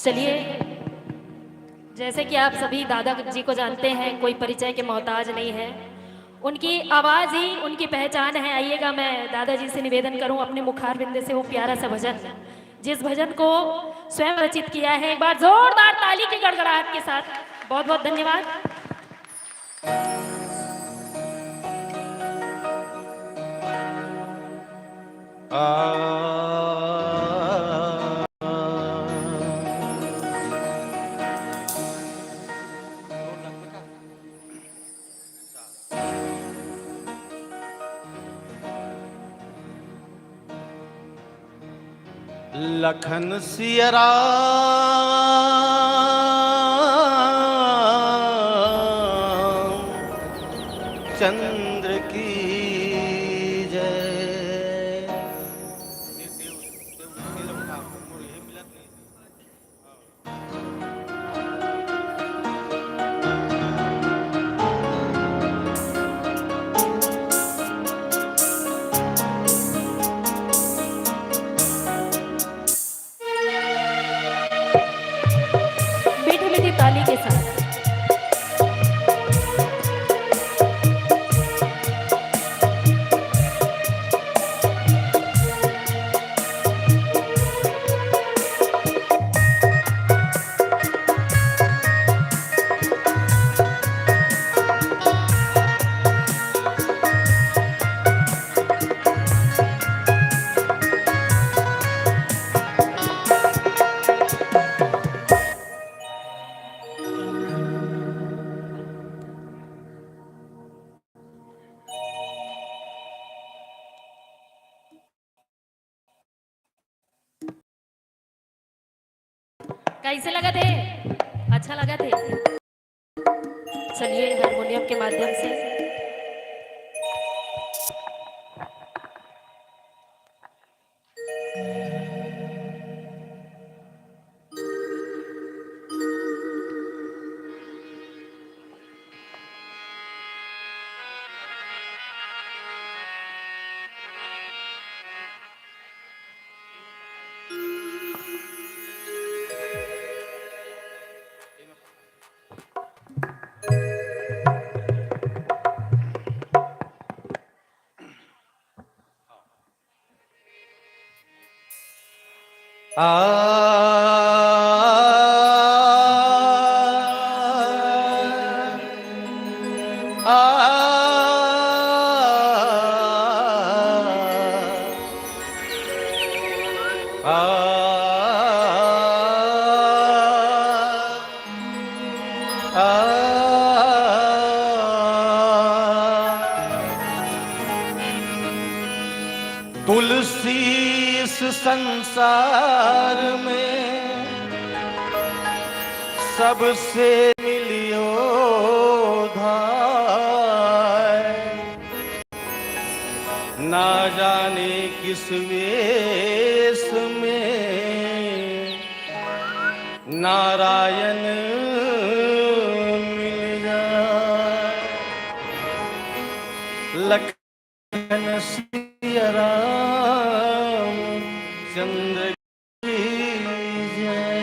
चलिए, जैसे कि आप सभी दादा जी को जानते हैं, कोई परिचय के मोहताज नहीं है। उनकी आवाज़ ही उनकी पहचान है। आइएगा, मैं दादाजी से निवेदन करूं अपने मुखार बिंदे से वो प्यारा सा भजन, जिस भजन को स्वयं रचित किया है, एक बार जोरदार ताली की गड़गड़ाहट के साथ। बहुत बहुत धन्यवाद। लखन सिया राम चंद्र की जय। मीठी मीठी ताली के साथ। कैसे लगा थे? अच्छा लगा थे? चलिए, हारमोनियम के माध्यम से तुलसी इस संसार में सबसे मिलियो धाय, ना जाने किस वेश में नारायण मिल जाए। लखन सिया राम चंद्र की जय।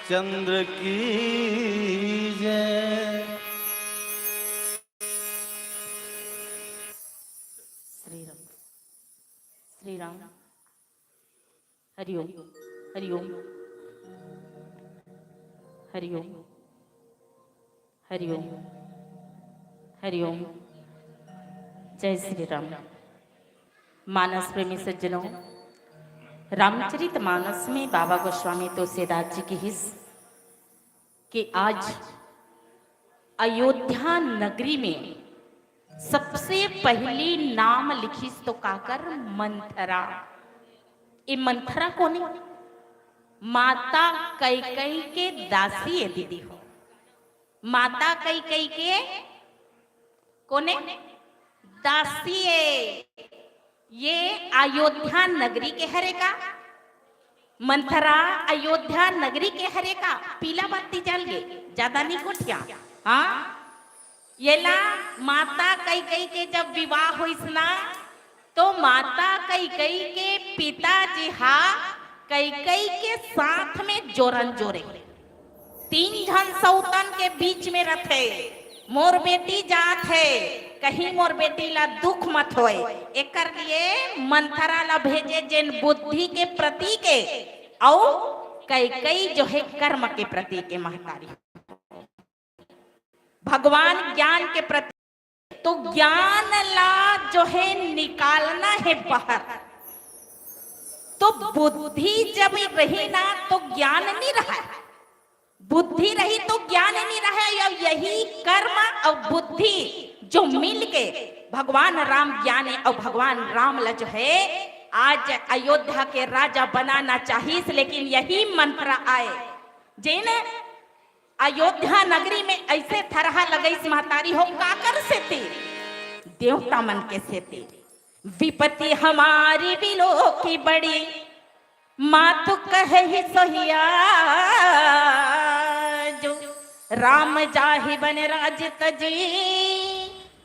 चंद्र की जय। श्री राम श्री राम। हरिओम हरिओम हरिओम हरिओम हरिओम। जय श्री राम। मानस प्रेमी सज्जनों, रामचरित मानस में बाबा गोस्वामी तुलसीदास जी की हिस्स कि आज अयोध्या नगरी में सबसे पहली नाम लिखी तो काकर मंथरा। ये मंथरा कौन है? माता कैकेयी के दासी है दीदी हो। माता कैकेयी के कौन है? दासी है। ये अयोध्या नगरी के हरे का मंथरा अयोध्या नगरी के हरे का पीला बत्ती जल गए, ज्यादा नहीं कोठिया। हाँ, ये ला माता कैकेयी के जब विवाह हुई ना, तो माता कैकेयी के पिताजी हा कैकेयी के साथ में जोरन जोरे 3 जन सौतन के बीच में रथे। मोर बेटी जात है, कहीं मोर बेटी ला दुख मत होए, एकर लिए मंथरा ला भेजे जिन बुद्धि के प्रतीक है और कैकेयी जो है कर्म के प्रतीक है। महतारी भगवान ज्ञान के प्रतीक, तो ज्ञान ला जो है निकालना है बाहर। तो बुद्धि जब रही ना तो ज्ञान नहीं रहा, बुद्धि रही तो ज्ञान नहीं रहा। यही कर्म और बुद्धि जो मिल के भगवान राम ज्ञान है, और भगवान राम ला जो है आज अयोध्या के राजा बनाना चाहिए। लेकिन यही मंत्र आए जिन अयोध्या नगरी में ऐसे थरहा लगई महतारी हो काकर से थी देवता मन के से थी। विपत्ति हमारी बिलो की बड़ी मातु कहे सोहिया, जो राम जाहि बन राज तजी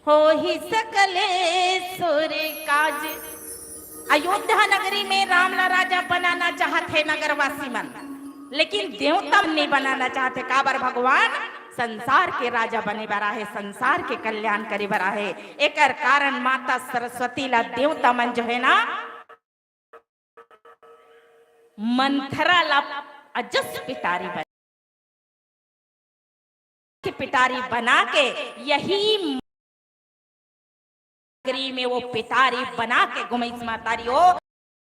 हो ही सकले सुर काज। अयोध्या नगरी में राम ला राजा बनाना चाहते नगरवासी मन, लेकिन देवता नहीं बनाना चाहते। काबर भगवान संसार के राजा बने बरा है, संसार के कल्याण करे बरा है। एकर कारण माता सरस्वती ला देवता मन जो है ना मंथरा ला अजस पिटारी बना के यही नगरी में वो पिटारी बना के घुमैस मातारी हो।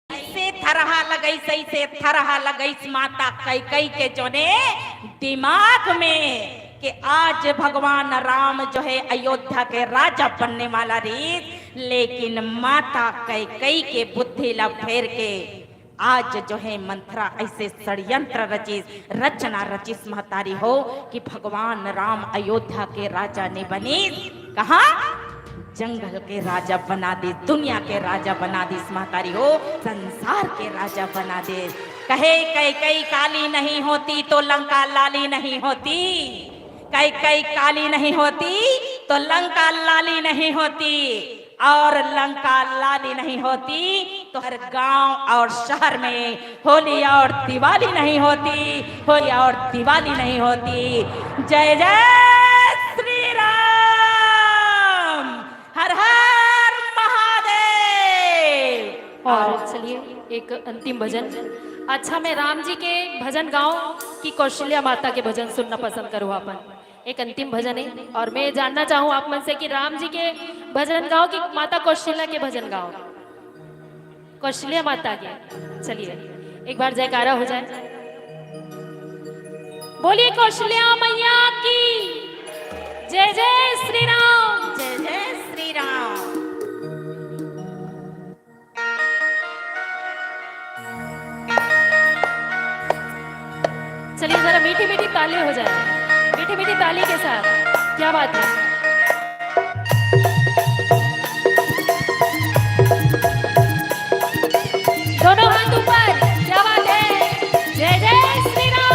ऐसे थरहा लगई सही से थरहा लगई माता कैकेयी के जो ने दिमाग में कि आज भगवान राम जो है अयोध्या के राजा बनने वाला रीत। लेकिन माता कैकेयी के बुद्धि ला फेर के आज जो है मंथरा ऐसे षड्यंत्र रचिस रचना रचिस महतारी हो कि भगवान राम अयोध्या के राजा ने बनी। कहा जंगल के राजा बना दे, दुनिया के राजा बना दी महतारी हो, संसार के राजा बना दे। कहे कैकेयी काली नहीं होती तो लंका लाली नहीं होती, कैकेयी काली नहीं होती तो लंका लाली नहीं होती, और लंका लाली नहीं होती तो हर गांव और शहर में होली और दिवाली नहीं होती, होली और दिवाली नहीं होती। जय जय श्री राम, हर हर महादेव। और चलिए एक अंतिम भजन। अच्छा, मैं राम जी के भजन गाऊं कि कौशल्या माता के भजन सुनना पसंद करूँ? अपन एक अंतिम भजन है और मैं जानना चाहूँ आप मन से कि राम जी के भजन गाओ कि माता कौशल्या के भजन गाओ? कौशल्या माता के। चलिए एक बार जयकारा हो जाए। बोलिए कौशल्या मैया की जय। जय श्री राम, जय जय श्री राम। चलिए जरा मीठी मीठी ताली हो जाए, मीठी मीठी ताली के साथ। क्या बात है। दोनों हाथ ऊपर, क्या बात है। जय जय श्री राम।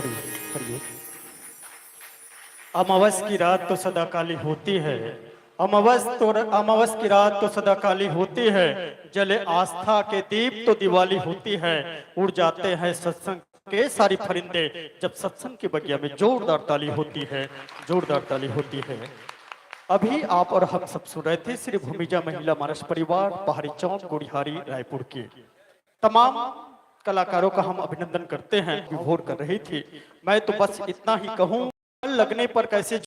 हरिओम। अमावस की रात तो सदा काली होती है, अमावस की रात तो सदा काली होती है, जले आस्था के दीप तो दिवाली होती है। उड़ जाते हैं सत्संग के सारी परिंदे जब सत्संग की बगिया में जोरदार ताली होती है, जोरदार ताली होती है। अभी आप और हम सब सुन रहे थे श्री भूमिजा महिला मानस परिवार पहाड़ी चौक गुड़िहारी रायपुर के तमाम कलाकारों का हम अभिनंदन करते हैं। विभोर कर रही थी। मैं तो बस इतना ही कहूं, लगने पर कैसे